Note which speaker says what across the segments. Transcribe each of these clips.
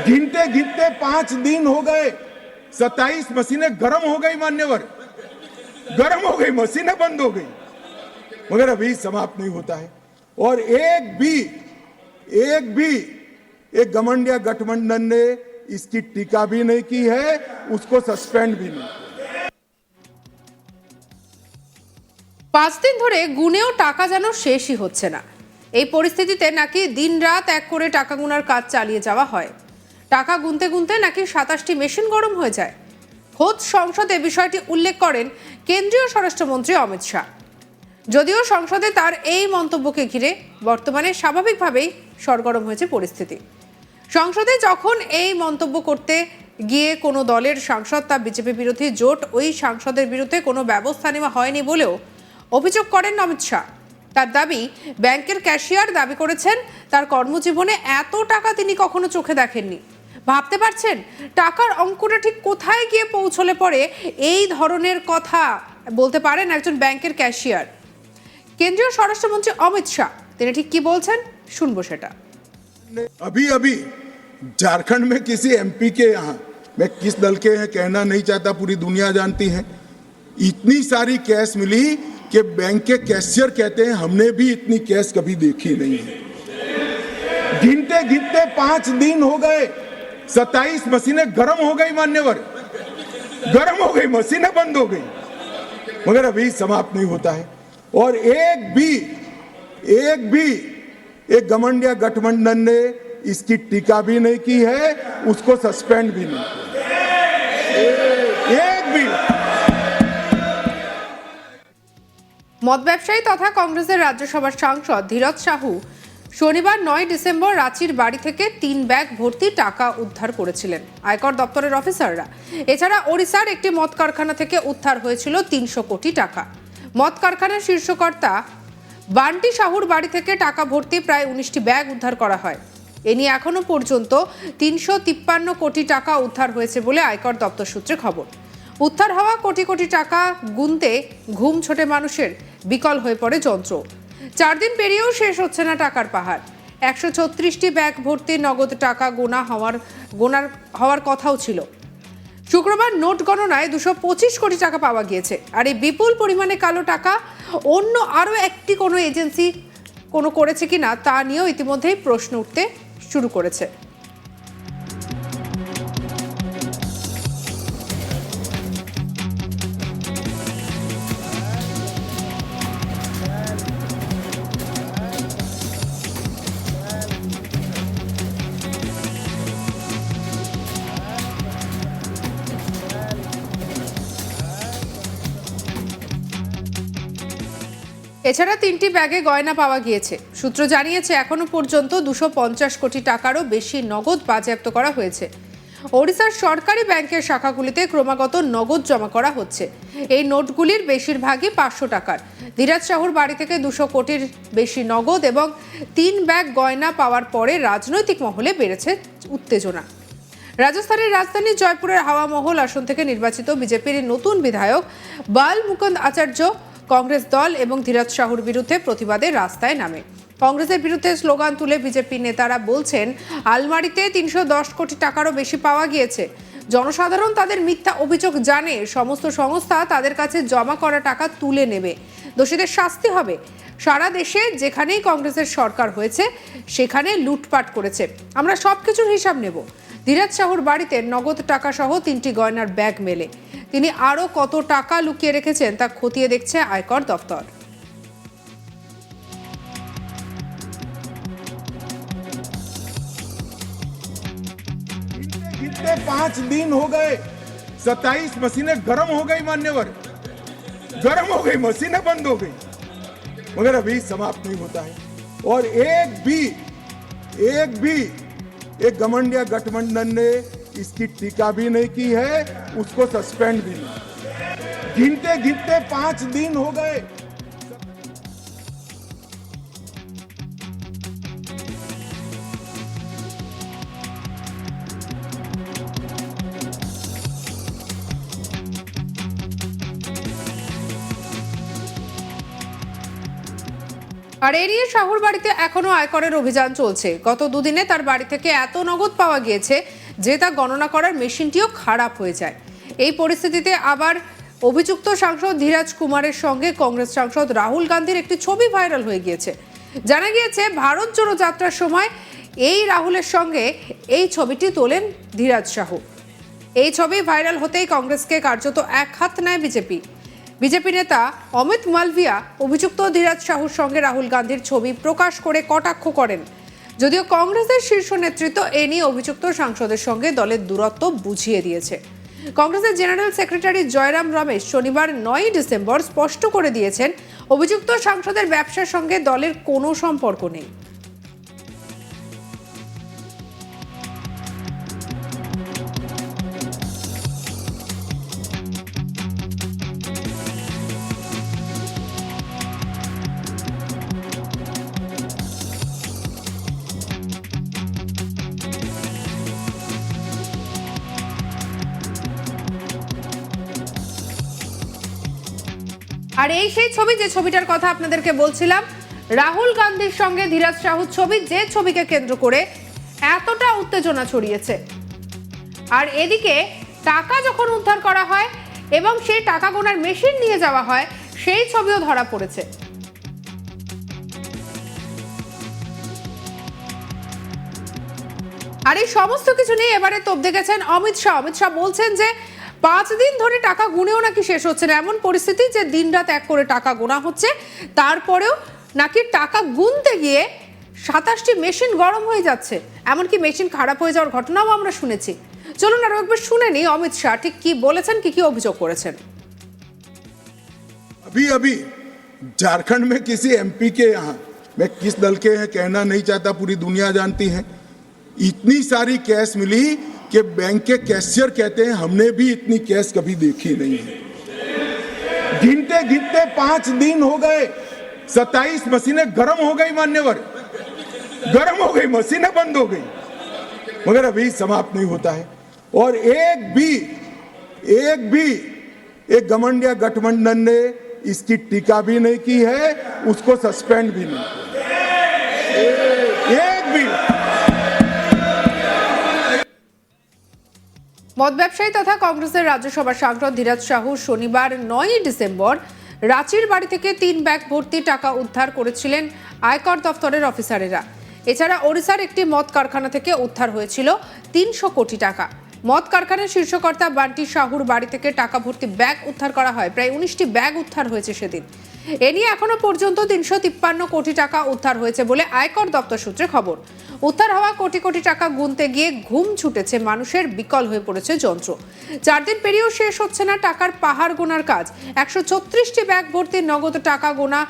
Speaker 1: गिनते गिनते 5 दिन हो गए, 27 मशीनें गर्म हो गई मान्यवर, गर्म हो गई, मशीनें बंद हो गई, मगर अभी समाप्त नहीं होता है। और एक भी एक घमंडिया गठबंधन ने इसकी टीका भी नहीं की है, उसको सस्पेंड भी नहीं।
Speaker 2: 5 দিন ধরে গুনেও টাকা যেন শেষই হচ্ছে না। এই পরিস্থিতিতে নাকি দিনরাত এক করে টাকা গুনার কাজ চালিয়ে যাওয়া হয়। টাকা গুনতে গুনতে নাকি 27টি মেশিন গরম হয়ে যায়। খোদ সংসদে বিষয়টি উল্লেখ করেন কেন্দ্রীয় স্বরাষ্ট্রমন্ত্রী অমিত শাহ। যদিও সংসদে তার এই মন্তব্যকে ঘিরে বর্তমানে স্বাভাবিকভাবেই সরগরম হয়েছে পরিস্থিতি। সংসদে যখন এই মন্তব্য করতে গিয়ে কোনো দলের সাংসদ তা বিজেপি বিরোধী জোট ওই সাংসদের বিরুদ্ধে কোনো ব্যবস্থা নেওয়া হয়নি বলেও অভিযোগ করেন অমিত শাহ। তার দাবি, ব্যাংকের ক্যাশিয়ার দাবি করেছেন তার কর্মজীবনে এত টাকা তিনি কখনো চোখে দেখেননি। ভাবতে পারছেন টাকার অঙ্কটা ঠিক কোথায় গিয়ে পৌঁছলে পরে এই ধরনের কথা বলতে পারেন একজন ব্যাংকের ক্যাশিয়ার। কেন্দ্রীয় স্বরাষ্ট্রমন্ত্রী অমিত শাহ তিনি ঠিক কি বলছেন শুনবো সেটা।
Speaker 1: अभी झारखंड में किसी एमपी के यहाँ, मैं किस दल के हैं कहना नहीं चाहता, पूरी दुनिया जानती है, इतनी सारी कैश मिली कि बैंक के कैशियर कहते हैं हमने भी इतनी कैश कभी देखी नहीं है। गिनते गिनते 5 दिन हो गए, 27 मशीनें गर्म हो गई मान्यवर, गर्म हो गई, मशीनें बंद हो गई, मगर अभी समाप्त नहीं होता है। और एक भी एक घमंडिया गठबंधन ने इसकी टीका भी नहीं की है, उसको सस्पेंड भी नहीं किया। एक भी।
Speaker 2: মদ ব্যবসায়ী তথা কংগ্রেসের রাজ্যসভার সাংসদ ধীরজ সাহু শনিবার 9 ডিসেম্বর রাঁচির বাড়ি থেকে 3 ব্যাগ ভর্তি টাকা উদ্ধার করেছিলেন আয়কর দপ্তরের অফিসাররা। এছাড়া ওড়িশার একটি মদ কারখানা থেকে উদ্ধার হয়েছিল 300 কোটি টাকা। মদ কারখানার শীর্ষকর্তা বান্টি সাহুর বাড়ি থেকে টাকা ভর্তি প্রায় 19টি ব্যাগ উদ্ধার করা হয়। এ নিয়ে এখনো পর্যন্ত 353 কোটি টাকা উদ্ধার হয়েছে বলে আয়কর দপ্তর সূত্রে খবর। উদ্ধার হওয়া কোটি কোটি টাকা গুনতে ঘুম ছোটে মানুষের, বিকল হয়ে পড়ে যন্ত্র। 4 দিন পেরিয়েও শেষ হচ্ছে না টাকার পাহাড়। 136টি ব্যাগ ভর্তি নগদ টাকা হওয়ার কথাও ছিল। শুক্রবার নোট গণনায় 225 কোটি টাকা পাওয়া গিয়েছে। আর এই বিপুল পরিমাণে কালো টাকা অন্য আরও একটি কোনো এজেন্সি করেছে কিনা তা নিয়েও ইতিমধ্যেই প্রশ্ন উঠতে শুরু করেছে। এছাড়া 3টি ব্যাগে গয়না পাওয়া গিয়েছে। সূত্র জানিয়েছে এখনো পর্যন্ত 250 কোটি টাকারও বেশি নগদ বাজেয়াপ্ত করা হয়েছে। ওড়িশার সরকারি ব্যাংকের শাখাগুলিতে ক্রমাগত নগদ জমা করা হচ্ছে। এই নোটগুলির বেশিরভাগই 500 টাকার। ধীরাজ সাহুর বাড়ি থেকে 200 কোটির বেশি নগদ এবং 3 ব্যাগ গয়না পাওয়ার পরে রাজনৈতিক মহলে বেড়েছে উত্তেজনা। রাজস্থানের রাজধানী জয়পুরের হাওয়া মহল আসন থেকে নির্বাচিত বিজেপির নতুন বিধায়ক বাল মুকুন্দ আচার্য কংগ্রেস দল এবং ধীরাজ সাহুর বিরুদ্ধে প্রতিবাদে রাস্তায় নামে। কংগ্রেসের বিরুদ্ধে স্লোগান তুলে বিজেপি নেতারা বলছেন আলমারিতে 310 কোটি টাকারও বেশি পাওয়া গিয়েছে। জনসাধারণ তাদের মিথ্যা অভিযোগ জানে, সমস্ত সংস্থা তাদের কাছে জমা করা টাকা তুলে নেবে, দোষীদের শাস্তি হবে। সারা দেশে যেখানেই কংগ্রেসের সরকার হয়েছে সেখানে লুটপাট করেছে, আমরা সবকিছুর হিসাব নেব। ধীরাজ সাহুর বাড়িতে নগদ টাকা সহ 3টি গয়নার ব্যাগ মেলে। তিনি আরও কত টাকা লুকিয়ে রেখেছেন তা খতিয়ে দেখছে আয়কর দপ্তর।
Speaker 1: गिनते 5 दिन हो गए, 27 मशीनें गर्म हो गई मान्यवर, गर्म हो गई, मशीनें बंद हो गई, मगर अभी समाप्त नहीं होता है। और एक भी एक घमंडिया गठबंधन ने इसकी टीका भी नहीं की है, उसको सस्पेंड भी नहीं। गिनते गिनते 5 दिन हो गए।
Speaker 2: আর এই নিয়ে শাহুর বাড়িতে এখনো আয়করের অভিযান চলছে। গত দুদিনে তার বাড়ি থেকে এত নগদ পাওয়া গিয়েছে যে তা গণনা করার মেশিনটিও খারাপ হয়ে যায়। এই পরিস্থিতিতে আবার অভিযুক্ত সাংসদ ধীরাজ কুমারের সঙ্গে কংগ্রেস সাংসদ রাহুল গান্ধীর একটি ছবি ভাইরাল হয়ে গিয়েছে। জানা গিয়েছে ভারত জোড়ো যাত্রার সময় এই রাহুলের সঙ্গে এই ছবিটি তোলেন ধীরাজ সাহু। এই ছবি ভাইরাল হতেই কংগ্রেসকে কার্যত এক হাত নেয় বিজেপি নেতা অমিত মালভিয়া অভিযুক্ত ধীরাজ সাহুর সঙ্গে রাহুল গান্ধীর ছবি প্রকাশ করে কটাক্ষ করেন। যদিও কংগ্রেসের শীর্ষ নেতৃত্ব এ নিয়ে অভিযুক্ত সাংসদের সঙ্গে দলের দূরত্ব বুঝিয়ে দিয়েছে। কংগ্রেসের জেনারেল সেক্রেটারি জয়রাম রমেশ শনিবার 9 ডিসেম্বর স্পষ্ট করে দিয়েছেন, অভিযুক্ত সাংসদের ব্যবসার সঙ্গে দলের কোনো সম্পর্ক নেই। আর এই সেই ছবি, যে ছবিটার কথা আপনাদেরকে বলছিলাম, রাহুল গান্ধীর সঙ্গে ধীরাজ সাহুর ছবি, যে ছবিকে কেন্দ্র করে এতটা উত্তেজনা ছড়িয়েছে। আর এদিকে টাকা যখন উদ্ধার করা হয় এবং সেই টাকা গোনার মেশিন নিয়ে যাওয়া হয়, সেই ছবিও ধরা পড়েছে। আর এই সমস্ত কিছু নিয়ে এবারে তোপ দেখেছেন অমিত শাহ বলছেন যে 5 দিন ধরে টাকা গুনেও নাকি শেষ হচ্ছে না। এমন পরিস্থিতি যে দিনরাত এক করে টাকা গোনা হচ্ছে, তারপরেও নাকি টাকা গুনতে গিয়ে 27টি মেশিন গরম হয়ে যাচ্ছে, এমনকি মেশিন খারাপ হয়ে যাওয়ার ঘটনাও আমরা শুনেছি। চলুন আরো একবার শুনে নিই অমিত শাহ ঠিক কি বলেছেন, কি অভিযোগ করেছেন।
Speaker 1: अभी झारखंड में किसी एमपी के यहाँ, मैं किस दल के हैं कहना नहीं चाहता, पूरी दुनिया जानती है, इतनी सारी कैश मिली कि बैंक के कैशियर कहते हैं हमने भी इतनी कैश कभी देखी नहीं है। गिनते गिनते 5 दिन हो गए, 27 मशीनें गर्म हो गई, मान्यवर गर्म हो गई, मशीनें बंद हो गई, मगर अभी समाप्त नहीं होता है। और एक भी एक घमंडिया गठबंधन ने इसकी टीका भी नहीं की है, उसको सस्पेंड भी नहीं किया, एक भी।
Speaker 2: মদ ব্যবসায়ী তথা কংগ্রেসের রাজ্যসভা সাংসদ ধীরাজ সাহু শনিবার 9 ডিসেম্বর রাঁচির বাড়ি থেকে 3 ব্যাগ ভর্তি টাকা উদ্ধার করেছিলেন আয়কর দফতরের অফিসারেরা। এছাড়া ওড়িশার একটি মদ কারখানা থেকে উদ্ধার হয়েছিল 300 কোটি টাকা। মদ কারখানার শীর্ষকর্তা বান্টি সাহুর বাড়ি থেকে টাকা ভর্তি ব্যাগ উদ্ধার করা হয়। প্রায় 19টি ব্যাগ উদ্ধার হয়েছে সেদিন। এ নিয়ে এখনো পর্যন্ত 353 কোটি টাকা উদ্ধার হয়েছে বলে আয়কর দপ্তর সূত্রে খবর। উদ্ধার হওয়া কোটি কোটি টাকা গুনতে গিয়ে ঘুম ছুটেছে মানুষের, বিকল হয়ে পড়েছে যন্ত্র। 4 দিন পেরিয়েও শেষ হচ্ছে না টাকার পাহাড় গোনার কাজ। 136টি ব্যাগ ভর্তি নগদ টাকা গোনা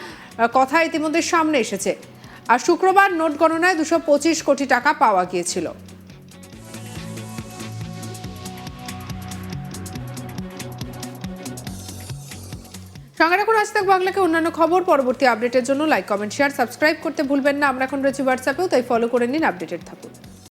Speaker 2: কথা ইতিমধ্যে সামনে এসেছে। আর শুক্রবার নোট গণনায় 225 কোটি টাকা পাওয়া গিয়েছিল। সঙ্গে রাখুন আজ তাক বাংলাকে অন্যান্য খবর। পরবর্তী আপডেটের জন্য লাইক, কমেন্ট, শেয়ার, সাবস্ক্রাইব করতে ভুলবেন না। আমরা এখন রয়েছি হোয়াটসঅ্যাপেও, তাই ফলো করে নিন, আপডেটেড থাকুন।